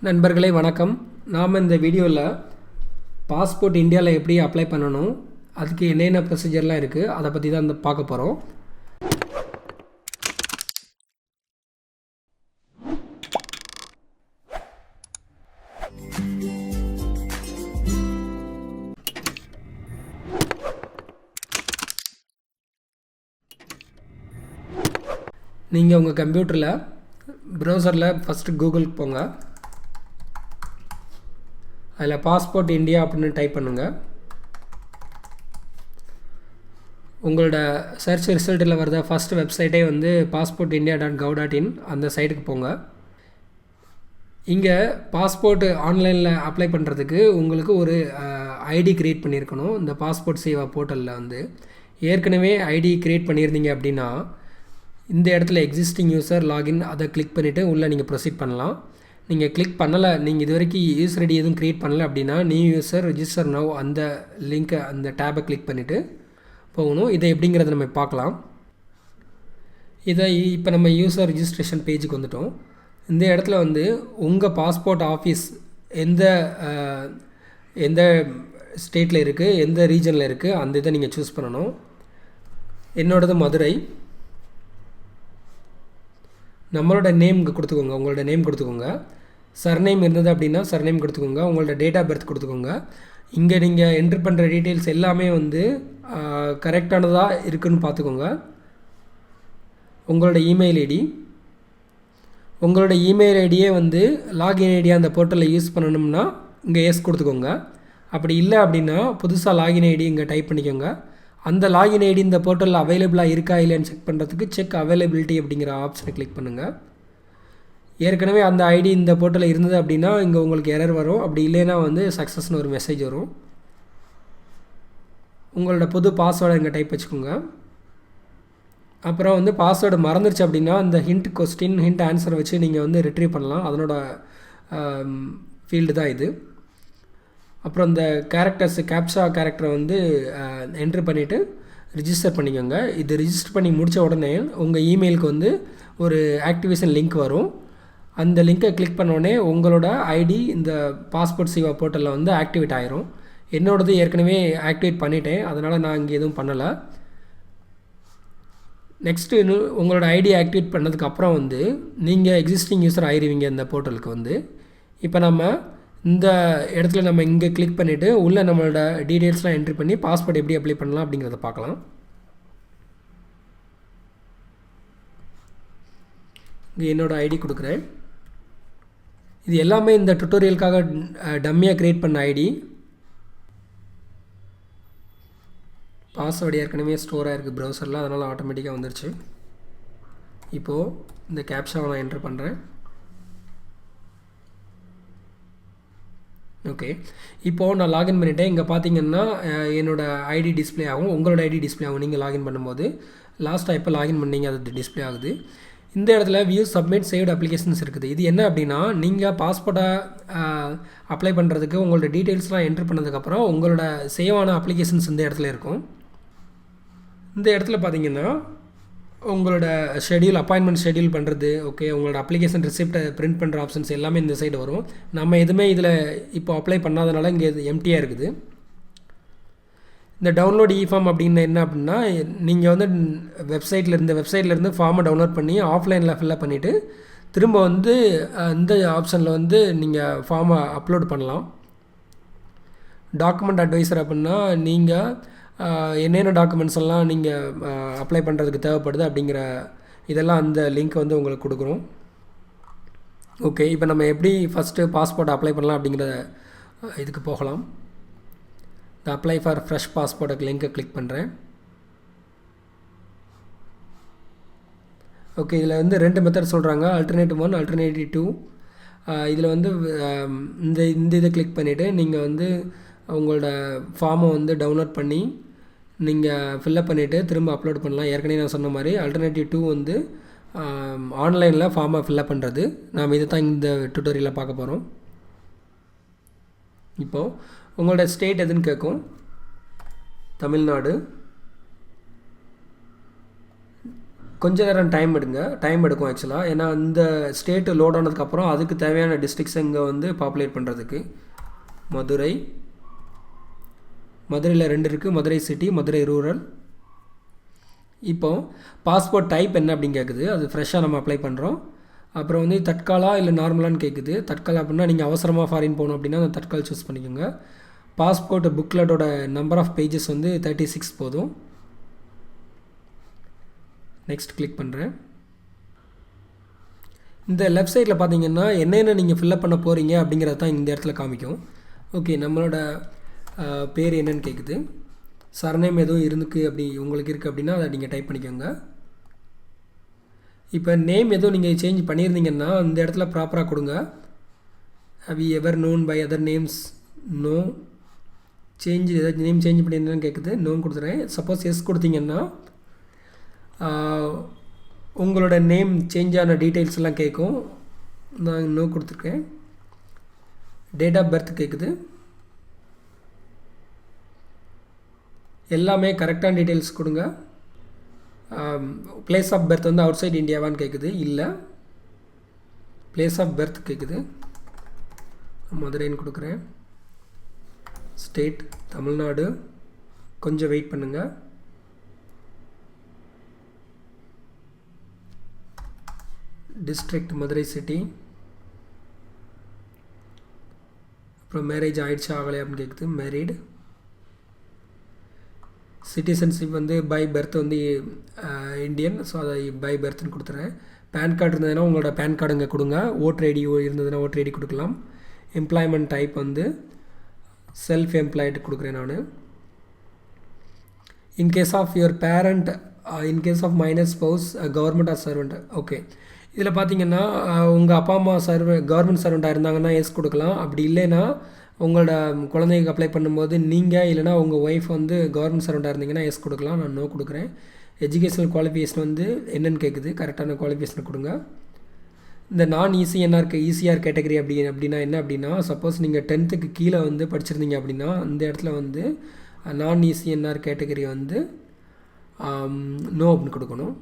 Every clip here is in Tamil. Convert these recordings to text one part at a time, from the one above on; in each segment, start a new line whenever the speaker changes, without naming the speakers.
நண்பர்களே வணக்கம். நாம் இந்த வீடியோவில் பாஸ்போர்ட் இந்தியாவில் எப்படி அப்ளை பண்ணணும், அதுக்கு என்னென்ன ப்ரொசீஜர்லாம் இருக்குது, அதை பற்றி தான் பார்க்க போகிறோம். நீங்கள் உங்கள் கம்ப்யூட்டரில் ப்ரௌசரில் ஃபஸ்ட்டு கூகுளுக்கு போங்க. அதில் பாஸ்போர்ட் இந்தியா அப்படின்னு டைப் பண்ணுங்கள். உங்களோட சர்ச் ரிசல்ட்டில் வரத ஃபஸ்ட் வெப்சைட்டே வந்து passportindia.gov.in அந்த சைட்டுக்கு போங்க. இங்கே பாஸ்போர்ட் ஆன்லைனில் அப்ளை பண்ணுறதுக்கு உங்களுக்கு ஒரு ஐடி க்ரியேட் பண்ணியிருக்கணும். இந்த பாஸ்போர்ட் சேவா போர்ட்டலில் வந்து ஏற்கனவே ஐடி க்ரியேட் பண்ணியிருந்தீங்க அப்படின்னா இந்த இடத்துல எக்ஸிஸ்டிங் யூசர் லாகின் அதை கிளிக் பண்ணிவிட்டு உள்ளே நீங்கள் ப்ரொசீட் பண்ணலாம். நீங்கள் கிளிக் பண்ணலை, நீங்கள் இது வரைக்கும் யூசர் ஐடி எதுவும் க்ரியேட் பண்ணலை அப்படின்னா நியூ யூசர் ரிஜிஸ்டர் நவ் அந்த லிங்க்கை அந்த டேபை கிளிக் பண்ணிவிட்டு போகணும். இதை எப்படிங்கிறத நம்ம பார்க்கலாம். இதை இப்போ நம்ம யூசர் ரிஜிஸ்ட்ரேஷன் பேஜுக்கு வந்துட்டோம். இந்த இடத்துல வந்து உங்கள் பாஸ்போர்ட் ஆஃபீஸ் எந்த எந்த ஸ்டேட்டில் இருக்குது, எந்த ரீஜனில் இருக்குது, அந்த இதை நீங்கள் சூஸ் பண்ணணும். என்னோடது மதுரை. நம்மளோட நேம் இங்கே கொடுத்துக்கோங்க, உங்களோட நேம் கொடுத்துக்கோங்க. சர்நேம் இருந்தது அப்படின்னா சர்நேம் கொடுத்துக்கோங்க. உங்களோட டேட் ஆஃப் பர்த் கொடுத்துக்கோங்க. இங்கே நீங்கள் என்ட்ரு பண்ணுற டீட்டெயில்ஸ் எல்லாமே வந்து கரெக்டானதாக இருக்குதுன்னு பார்த்துக்கோங்க. உங்களோட இமெயில் ஐடி, உங்களோட இமெயில் ஐடியே வந்து லாகின் ஐடியா அந்த போர்ட்டலில் யூஸ் பண்ணணும்னா இங்கே எஸ் கொடுத்துக்கோங்க. அப்படி இல்லை அப்படின்னா புதுசாக லாகின் ஐடி இங்கே டைப் பண்ணிக்கோங்க. அந்த லாகின் ஐடி இந்த போர்ட்டலில் அவைலபிளாக இருக்கா இல்லைன்னு செக் பண்ணுறதுக்கு செக் அவைலபிலிட்டி அப்படிங்கிற ஆப்ஷனை கிளிக் பண்ணுங்கள். ஏற்கனவே அந்த ஐடி இந்த போர்ட்டலில் இருந்தது அப்படின்னா இங்கே உங்களுக்கு எரர் வரும். அப்படி இல்லைன்னா வந்து சக்ஸஸ்னு ஒரு மெசேஜ் வரும். உங்களோட புது பாஸ்வேர்டை இங்கே டைப் வச்சுக்கோங்க. அப்புறம் வந்து பாஸ்வேர்டு மறந்துருச்சு அப்படின்னா இந்த ஹிண்ட் ஆன்சரை வச்சு நீங்கள் வந்து ரிட்ரீவ் பண்ணலாம். அதனோட ஃபீல்டு தான் இது. அப்புறம் இந்த கேப்சா கேரக்டரை வந்து என்ட்ரு பண்ணிவிட்டு ரிஜிஸ்டர் பண்ணிக்கோங்க. இது ரிஜிஸ்டர் பண்ணி முடித்த உடனே உங்கள் இமெயிலுக்கு வந்து ஒரு ஆக்டிவேஷன் லிங்க் வரும். அந்த லிங்க்கை கிளிக் பண்ணோடனே உங்களோட ஐடி இந்த பாஸ்போர்ட் சேவா போர்ட்டலில் வந்து ஆக்டிவேட் ஆகிரும். என்னோடது ஏற்கனவே ஆக்டிவேட் பண்ணிட்டேன், அதனால் நான் இங்கே எதுவும் பண்ணலை. நெக்ஸ்ட்டு உங்களோட ஐடி ஆக்டிவேட் பண்ணதுக்கப்புறம் வந்து நீங்கள் எக்ஸிஸ்டிங் யூஸர் ஆயிடுவீங்க இந்த போர்ட்டலுக்கு வந்து. இப்போ நம்ம இந்த இடத்துல நம்ம இங்கே கிளிக் பண்ணிவிட்டு உள்ளே நம்மளோட டீட்டெயில்ஸ்லாம் என்ட்ரி பண்ணி பாஸ்போர்ட் எப்படி அப்ளை பண்ணலாம் அப்படிங்கிறத பார்க்கலாம். இங்கே என்னோடய ஐடி கொடுக்குறேன். இது எல்லாமே இந்த டுட்டோரியலுக்காக டம்மியாக க்ரியேட் பண்ண ஐடி. பாஸ்வேர்டு ஏற்கனவே ஸ்டோர் ஆகிருக்கு ப்ரௌசரில், அதனால் ஆட்டோமேட்டிக்காக வந்துருச்சு. இப்போது இந்த கேப்ஷாவை நான் என்ட்ரு பண்ணுறேன். ஓகே, இப்போது நான் லாகின் பண்ணிவிட்டேன். இங்கே பார்த்தீங்கன்னா என்னோடய ஐடி டிஸ்பிளே ஆகும், உங்களோட ஐடி டிஸ்பிளே ஆகும். நீங்கள் லாகின் பண்ணும்போது லாஸ்ட்டாக எப்போ லாகின் பண்ணீங்க அது டிஸ்பிளே ஆகுது. இந்த இடத்துல வியூ சப்மிட் சேவ்டு அப்ளிகேஷன்ஸ் இருக்குது. இது என்ன அப்படின்னா நீங்கள் பாஸ்போர்ட்டை அப்ளை பண்ணுறதுக்கு உங்களோட டீட்டெயில்ஸ்லாம் என்ட்ரு பண்ணதுக்கப்புறம் உங்களோட சேவான அப்ளிகேஷன்ஸ் இந்த இடத்துல இருக்கும். இந்த இடத்துல பார்த்தீங்கன்னா உங்களோட ஷெடியூல், அப்பாயின்மெண்ட் ஷெடியூல் பண்ணுறது, ஓகே, உங்களோட அப்ளிகேஷன் ரிசிப்டை பிரிண்ட் பண்ணுற ஆப்ஷன்ஸ் எல்லாமே இந்த சைடு வரும். நம்ம எதுவுமே இதில் இப்போ அப்ளை பண்ணாதனால இங்கே இது எம்டியாக இருக்குது. இந்த டவுன்லோட் இஃபார்ம் அப்படின்னு என்ன அப்படின்னா நீங்கள் வந்து வெப்சைட்லேருந்து ஃபார்மை டவுன்லோட் பண்ணி ஆஃப்லைனில் ஃபில்லப் பண்ணிவிட்டு திரும்ப வந்து இந்த ஆப்ஷனில் வந்து நீங்கள் ஃபார்மை அப்லோட் பண்ணலாம். டாக்குமெண்ட் அட்வைசர் அப்படின்னா நீங்கள் என்னென்ன டாக்குமெண்ட்ஸ் எல்லாம் நீங்கள் அப்ளை பண்ணுறதுக்கு தேவைப்படுது அப்படிங்கிற இதெல்லாம் அந்த லிங்க் வந்து உங்களுக்கு கொடுக்குறோம். ஓகே, இப்போ நம்ம எப்படி ஃபஸ்ட்டு பாஸ்போர்ட் அப்ளை பண்ணலாம் அப்படிங்கிற இதுக்கு போகலாம். இந்த அப்ளை ஃபார் ஃப்ரெஷ் பாஸ்போர்ட்டுக்கு லிங்க்கை கிளிக் பண்ணுறேன். ஓகே, இதில் வந்து 2 மெத்தட் சொல்கிறாங்க, அல்டர்னேட்டிவ் 1, அல்டர்னேட்டிவ் 2. இதில் வந்து இந்த இதை கிளிக் பண்ணிவிட்டு நீங்கள் வந்து உங்களோட ஃபார்மை வந்து டவுன்லோட் பண்ணி நீங்கள் ஃபில்லப் பண்ணிவிட்டு திரும்ப அப்லோட் பண்ணலாம். ஏற்கனவே நான் சொன்ன மாதிரி அல்டர்னேட்டிவ் 2 வந்து ஆன்லைனில் ஃபார்மை ஃபில்லப் பண்ணுறது. நாம் இதை தான் இந்த டுட்டோரியலில் பார்க்க போகிறோம். இப்போது உங்களோட ஸ்டேட் எதுன்னு கேட்கும். தமிழ்நாடு. கொஞ்ச நேரம் டைம் எடுக்கும் ஆக்சுவலாக. ஏன்னா இந்த ஸ்டேட்டு லோட் ஆனதுக்கப்புறம் அதுக்கு தேவையான டிஸ்ட்ரிக்ஸை இங்கே வந்து பாப்புலேட் பண்ணுறதுக்கு. மதுரையில் 2 இருக்குது, மதுரை சிட்டி, மதுரை ரூரல். இப்போ பாஸ்போர்ட் டைப் என்ன அப்படின்னு கேட்குது, அது ஃப்ரெஷ்ஷாக நம்ம அப்ளை பண்ணுறோம். அப்புறம் வந்து தட்காலா இல்லை நார்மலான்னு கேட்குது. தட்காலா அப்படின்னா நீங்கள் அவசரமாக ஃபாரின் போகணும் அப்படின்னா அந்த தட்கால் சூஸ் பண்ணிக்கோங்க. பாஸ்போர்ட் புக்லெட்டோட நம்பர் ஆஃப் பேஜஸ் வந்து 36 போதும். நெக்ஸ்ட் கிளிக் பண்ணுறேன். இந்த லெஃப்ட் சைடில் பார்த்தீங்கன்னா என்னென்ன நீங்கள் ஃபில்லப் பண்ண போகிறீங்க அப்படிங்கிறது தான் இந்த இடத்துல காமிக்கும். ஓகே, நம்மளோட பேர் என்னன்னு கேட்குது. சர்நேம் எதுவும் அப்படி உங்களுக்கு இருக்குது அப்படின்னா அதை நீங்கள் டைப் பண்ணிக்கோங்க. இப்போ நேம் எதுவும் நீங்கள் சேஞ்ச் பண்ணியிருந்தீங்கன்னா இந்த இடத்துல ப்ராப்பராக கொடுங்க. How you ever known by other names? No. ஏதாச்சும் நேம் சேஞ்ச் பண்ணியிருந்தேன்னு கேட்குது. நோன்னு கொடுத்துறேன். சப்போஸ் எஸ் கொடுத்தீங்கன்னா உங்களோட நேம் சேஞ்ச் ஆன டீட்டெயில்ஸ் எல்லாம் கேட்கும். நான் நோ கொடுத்துருக்கேன். டேட் ஆஃப் பர்த் கேட்குது. எல்லாமே கரெக்டான டீட்டெயில்ஸ் கொடுங்க. பிளேஸ் ஆஃப் பர்த் வந்து அவுட் சைட் இந்தியாவான்னு கேட்குது. இல்லை, பிளேஸ் ஆஃப் பர்த் கேட்குது. மதுரைன்னு கொடுக்குறேன். ஸ்டேட் தமிழ்நாடு. கொஞ்சம் வெயிட் பண்ணுங்கள். District Madurai city. அப்புறம் மேரேஜ் ஆகிடுச்சா ஆகலை அப்படின்னு கேட்குது. மேரீடு. சிட்டிசன்ஷிப் வந்து பை பர்த் வந்து இந்தியன். ஸோ அதை பை பர்த்னு கொடுத்துறேன். பேன் கார்டு இருந்ததுன்னா உங்களோட பேன் கார்டு இங்கே கொடுங்க. ஓட்டர் ஐடி இருந்ததுன்னா ஓட்டர் ஐடி கொடுக்கலாம். எம்ப்ளாய்மெண்ட் டைப் வந்து செல்ஃப் எம்ப்ளாய்டு கொடுக்குறேன் நான். In case of your parent, in case of minor spouse, government or servant. Okay, இதில் பார்த்தீங்கன்னா உங்கள் அப்பா அம்மா கவர்மெண்ட் சர்வெண்ட்டாக இருந்தாங்கன்னா எஸ் கொடுக்கலாம். அப்படி இல்லைன்னா உங்களோட குழந்தைக்கு அப்ளை பண்ணும்போது நீங்கள் இல்லைனா உங்கள் ஒய்ஃப் வந்து கவர்மெண்ட் சர்வெண்ட்டாக இருந்தீங்கன்னா எஸ் கொடுக்கலாம். நான் நோ கொடுக்குறேன். எஜுகேஷனல் குவாலிஃபிகேஷன் வந்து என்னென்னு கேட்குது. கரெக்டான குவாலிஃபிகேஷனை கொடுங்க. இந்த நான் ஈசிஆர் கேட்டகரி அப்படின்னா என்ன அப்படின்னா, சப்போஸ் நீங்கள் 10th கீழே வந்து படிச்சிருந்தீங்க அப்படின்னா இந்த இடத்துல வந்து நான் இசிஎன்ஆர் கேட்டகரி வந்து நோ அப்படின்னு கொடுக்கணும்.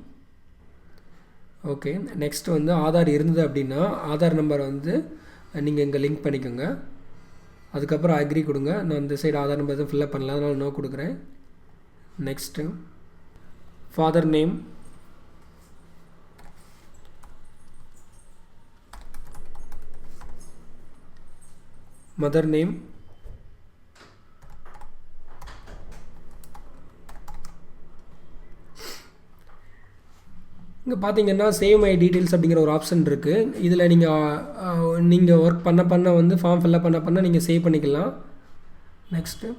ஓகே, நெக்ஸ்ட் வந்து ஆதார் இருந்தது அப்படின்னா ஆதார் நம்பர் வந்து நீங்கள் இங்கே லிங்க் பண்ணிக்கோங்க. அதுக்கப்புறம் அக்ரி கொடுங்க. நான் இந்த சைடு ஆதார் நம்பர் தான் ஃபில்அப் பண்ணலாம், அதனால் நோ கொடுக்குறேன். Next father name, mother name, இங்கே பார்த்தீங்கன்னா சேவ் மை டீட்டெயில்ஸ் அப்படிங்கிற ஒரு ஆப்ஷன் இருக்குது. இதில் நீங்கள் ஒர்க் பண்ண வந்து ஃபார்ம் ஃபில்அப் பண்ண நீங்கள் சேவ் பண்ணிக்கலாம். நெக்ஸ்ட்டு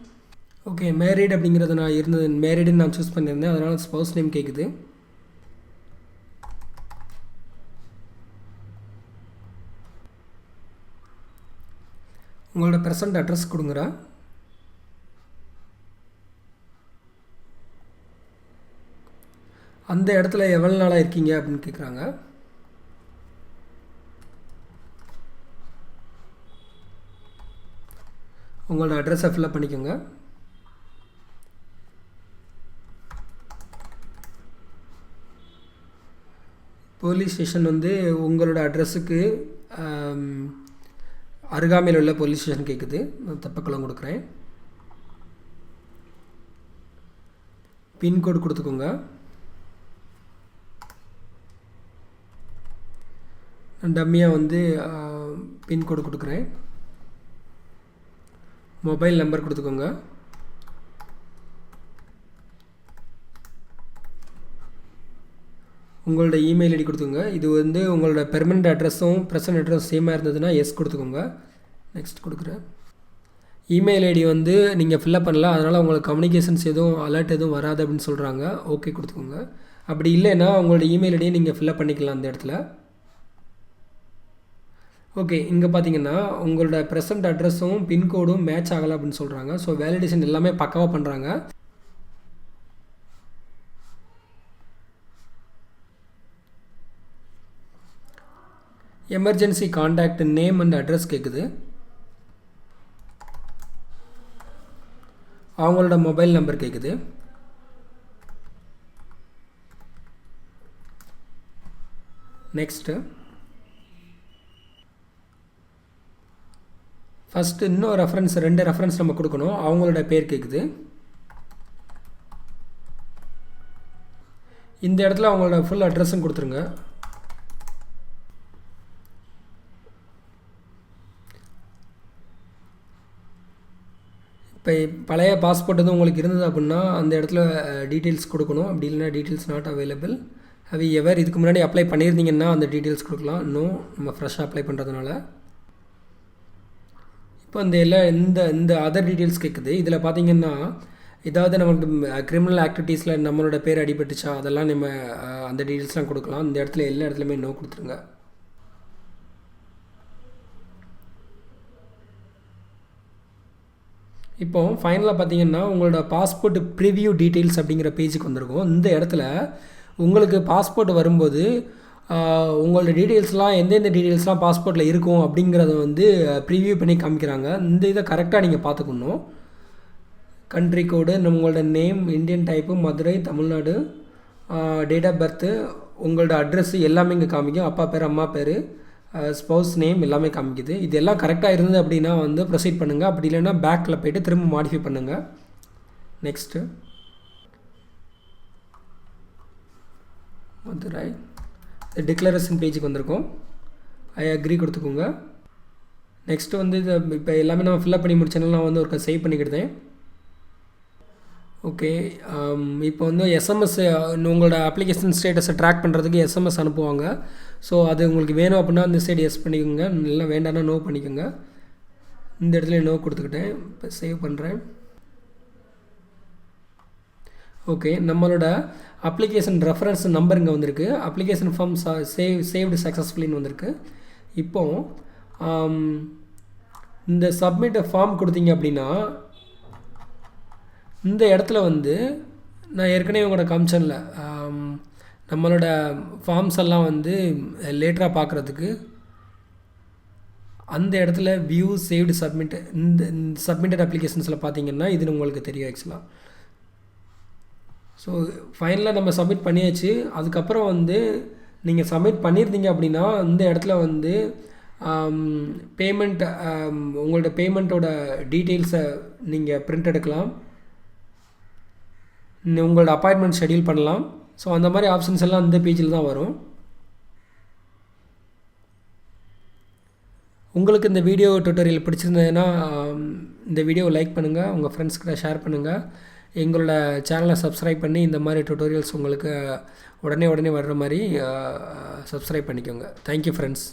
ஓகே, மேரீட் அப்படிங்கிறது நான் மேரீடுன்னு நான் சூஸ் பண்ணியிருந்தேன், அதனால் ஸ்பௌஸ் நேம் கேட்குது. உங்களோட ப்ரெசன்ட் அட்ரஸ் கொடுங்குறா. அந்த இடத்துல எவ்வளோ நாளாக இருக்கீங்க அப்படின்னு கேட்குறாங்க. உங்களோட அட்ரஸை ஃபில்அப் பண்ணிக்கோங்க. போலீஸ் ஸ்டேஷன் வந்து உங்களோட அட்ரஸுக்கு அருகாமையில் உள்ள போலீஸ் ஸ்டேஷன் கேட்குது. நான் தப்பக்கெல்லாம் கொடுக்குறேன். பின்கோடு கொடுத்துக்கோங்க. டம்மியாக வந்து பின்கோடு கொடுக்குறேன். மொபைல் நம்பர் கொடுத்துக்கோங்க. உங்களோட இமெயில் ஐடி கொடுத்துக்கோங்க. இது வந்து உங்களோட பெர்மனண்ட் அட்ரஸும் ப்ரெசன்ட் அட்ரஸும் சேமாக இருந்ததுன்னா எஸ் கொடுத்துக்கோங்க. நெக்ஸ்ட் கொடுக்குறேன். இமெயில் ஐடி வந்து நீங்கள் ஃபில்அப் பண்ணல, அதனால் உங்களுக்கு கம்யூனிகேஷன்ஸ் எதுவும் அலர்ட் எதுவும் வராது அப்படின்னு சொல்கிறாங்க. ஓகே கொடுத்துக்கோங்க. அப்படி இல்லைன்னா உங்களோட இமெயில் ஐடியை நீங்கள் ஃபில்அப் பண்ணிக்கலாம் அந்த இடத்துல. ஓகே, இங்கே பார்த்தீங்கன்னா உங்களோட ப்ரெசன்ட் அட்ரஸும் பின்கோடும் மேட்ச் ஆகலை அப்படின்னு சொல்கிறாங்க. ஸோ வேலிடேஷன் எல்லாமே பக்காவாக பண்ணுறாங்க. Emergency contact name and address கேட்குது. அவங்களோட மொபைல் நம்பர் கேட்குது. நெக்ஸ்ட்டு ஃபஸ்ட்டு இன்னும் ரெஃபரன்ஸ் 2 ரெஃபரன்ஸ் நம்ம கொடுக்கணும். அவங்களோட பேர் கேட்குது. இந்த இடத்துல அவங்களோட ஃபுல் அட்ரஸும் கொடுத்துருங்க. இப்போ பழைய பாஸ்போர்ட் வந்து உங்களுக்கு இருந்தது அப்படின்னா அந்த இடத்துல டீட்டெயில்ஸ் கொடுக்கணும். அப்படி இல்லைனா details not available. However இதுக்கு முன்னாடி அப்ளை பண்ணியிருந்தீங்கன்னா அந்த டீட்டெயில்ஸ் கொடுக்கலாம். இன்னும் நம்ம ஃப்ரெஷ்ஷாக அப்ளை பண்ணுறதுனால. இப்போ இந்த அதர் டீட்டெயில்ஸ் கேட்குது. இதில் பார்த்தீங்கன்னா ஏதாவது நமக்கு கிரிமினல் ஆக்டிவிட்டீஸில் நம்மளோட பேர் அடிபட்டுச்சா அதெல்லாம் நம்ம அந்த டீட்டெயில்ஸ்லாம் கொடுக்கலாம். இந்த இடத்துல எல்லா இடத்துலையுமே நோ கொடுத்துருங்க. இப்போ ஃபைனலாக பார்த்தீங்கன்னா உங்களோட பாஸ்போர்ட் ப்ரிவியூ டீட்டெயில்ஸ் அப்படிங்கிற பேஜுக்கு வந்திருக்கும். இந்த இடத்துல உங்களுக்கு பாஸ்போர்ட் வரும்போது உங்களோட டீட்டெயில்ஸ்லாம் எந்தெந்த டீட்டெயில்ஸ்லாம் பாஸ்போர்ட்டில் இருக்கும் அப்படிங்கிறத வந்து ப்ரிவியூ பண்ணி காமிக்கிறாங்க. இந்த இதை கரெக்டாக நீங்கள் பார்த்துக்கணும். கண்ட்ரி கோடு, உங்களோட name, Indian type, Madurai, Tamil Nadu, date of birth, உங்களோட அட்ரஸ் எல்லாமே இங்கே காமிக்கும். அப்பா பேர், அம்மா பேர், ஸ்பௌஸ் நேம் எல்லாமே காமிக்குது. இது எல்லாம் கரெக்டாக இருந்தது அப்படின்னா வந்து ப்ரொசீட் பண்ணுங்கள். அப்படி இல்லைன்னா பேக்கில் போய்ட்டு திரும்ப மாடிஃபை பண்ணுங்கள். நெக்ஸ்ட்டு மதுரை டிக்ளரேஷன் பேஜுக்கு வந்திருக்கோம். ஐ அக்ரி கொடுத்துக்கோங்க. நெக்ஸ்ட்டு வந்து இது இப்போ எல்லாமே நம்ம ஃபில்அப் பண்ணி முடிச்சனால நான் வந்து ஒரு சேவ் பண்ணிக்கிட்டேன். ஓகே, இப்போ வந்து எஸ்எம்எஸ் உங்களோட அப்ளிகேஷன் ஸ்டேட்டஸை ட்ராக் பண்ணுறதுக்கு எஸ்எம்எஸ் அனுப்புவாங்க. ஸோ அது உங்களுக்கு வேணும் அப்படின்னா இந்த சைடு எஸ் பண்ணிக்கோங்க, இல்லை வேண்டாம்னா நோ பண்ணிக்கோங்க. இந்த இடத்துல நோ கொடுத்துக்கிட்டேன். இப்போ சேவ் பண்ணுறேன். ஓகே, நம்மளோட அப்ளிகேஷன் ரெஃபரன்ஸ் நம்பர் இங்கே வந்திருக்கு. அப்ளிகேஷன் ஃபார்ம் சேவ்டு சக்ஸஸ்ஃபுல்லின்னு வந்திருக்கு. இப்போது இந்த சப்மிட் ஃபார்ம் கொடுத்தீங்க அப்படின்னா இந்த இடத்துல வந்து நான் ஏற்கனவே உங்களோட காமிச்சனில் நம்மளோட ஃபார்ம்ஸ் எல்லாம் வந்து லேட்டராக பார்க்குறதுக்கு அந்த இடத்துல வியூ சேவ்டு சப்மிட் இந்த சப்மிட்டட் அப்ளிகேஷன்ஸில் பார்த்தீங்கன்னா இது உங்களுக்கு தெரியும் ஆக்சுவலாக. ஸோ ஃபைனலாக நம்ம சப்மிட் பண்ணியாச்சு. அதுக்கப்புறம் வந்து நீங்கள் சப்மிட் பண்ணியிருந்தீங்க அப்படின்னா இந்த இடத்துல வந்து பேமெண்ட் உங்களோட பேமெண்ட்டோட டீட்டெயில்ஸை நீங்கள் பிரிண்ட் எடுக்கலாம். உங்களோட அப்பாயின்மெண்ட் ஷெட்யூல் பண்ணலாம். ஸோ அந்த மாதிரி ஆப்ஷன்ஸ் எல்லாம் இந்த பேஜில் தான் வரும். உங்களுக்கு இந்த வீடியோ டியூட்டோரியல் பிடிச்சிருந்ததுன்னா இந்த வீடியோவை லைக் பண்ணுங்கள், உங்கள் ஃப்ரெண்ட்ஸ்கிட்ட ஷேர் பண்ணுங்கள். எங்களோட சேனலை சப்ஸ்கிரைப் பண்ணி இந்த மாதிரி டியூட்டோரியல்ஸ் உங்களுக்கு உடனே வர்ற மாதிரி சப்ஸ்கிரைப் பண்ணிக்கோங்க. Thank you friends.